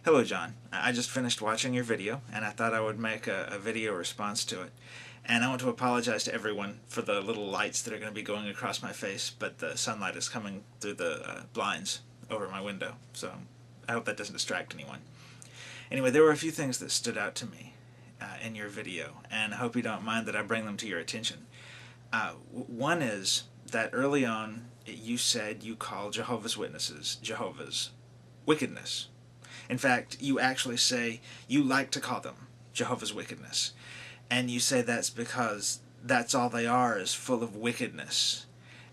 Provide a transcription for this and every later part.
Hello, John. I just finished watching your video, and I thought I would make a video response to it. And I want to apologize to everyone for the little lights that are going to be going across my face, but the sunlight is coming through the blinds over my window, so I hope that doesn't distract anyone. Anyway, there were a few things that stood out to me in your video, and I hope you don't mind that I bring them to your attention. One is that early on you said you call Jehovah's Witnesses Jehovah's wickedness. In fact, you actually say you like to call them Jehovah's Wickedness. And you say that's because that's all they are, is full of wickedness.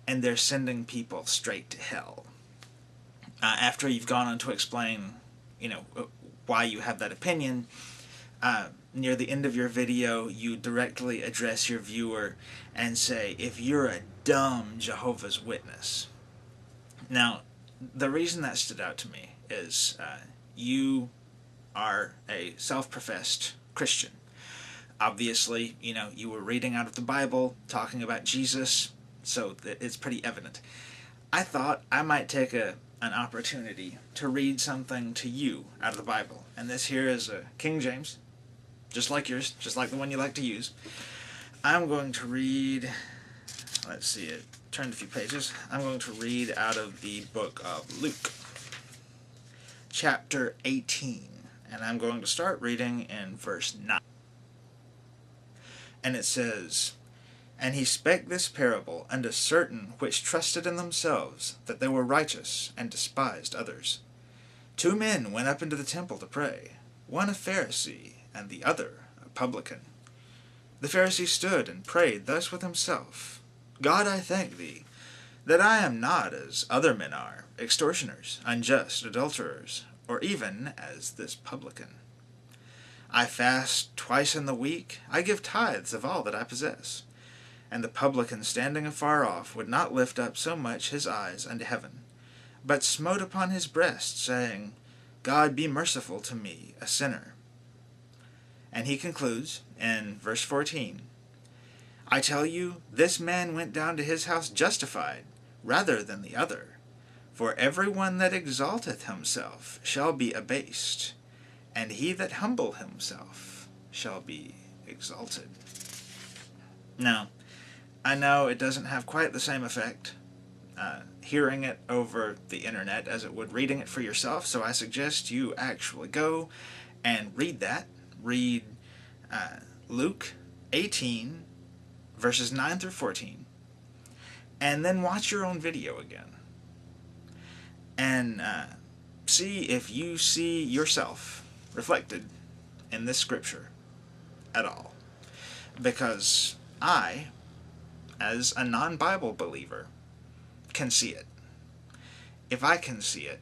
And they're sending people straight to hell. After you've gone on to explain, why you have that opinion, near the end of your video, you directly address your viewer and say, if you're a dumb Jehovah's Witness. Now, the reason that stood out to me is you are a self-professed Christian. Obviously, you were reading out of the Bible, talking about Jesus, so it's pretty evident. I thought I might take an opportunity to read something to you out of the Bible. And this here is a King James, just like yours, just like the one you like to use. I'm going to read, let's see, it turned a few pages. I'm going to read out of the book of Luke, chapter 18, and I'm going to start reading in verse 9. And it says, And he spake this parable unto certain which trusted in themselves that they were righteous, and despised others. 2 men went up into the temple to pray, one a Pharisee, and the other a publican. The Pharisee stood and prayed thus with himself, God, I thank thee, that I am not as other men are, extortioners, unjust, adulterers, or even as this publican. I fast twice in the week, I give tithes of all that I possess. And the publican standing afar off would not lift up so much his eyes unto heaven, but smote upon his breast, saying, God be merciful to me, a sinner. And he concludes in verse 14, I tell you, this man went down to his house justified, rather than the other. For every one that exalteth himself shall be abased, and he that humble himself shall be exalted. Now, I know it doesn't have quite the same effect hearing it over the internet as it would reading it for yourself, so I suggest you actually go and read that. Read Luke 18, verses 9 through 14, and then watch your own video again. And see if you see yourself reflected in this scripture at all. Because I, as a non-Bible believer, can see it. If I can see it,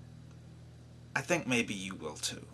I think maybe you will too.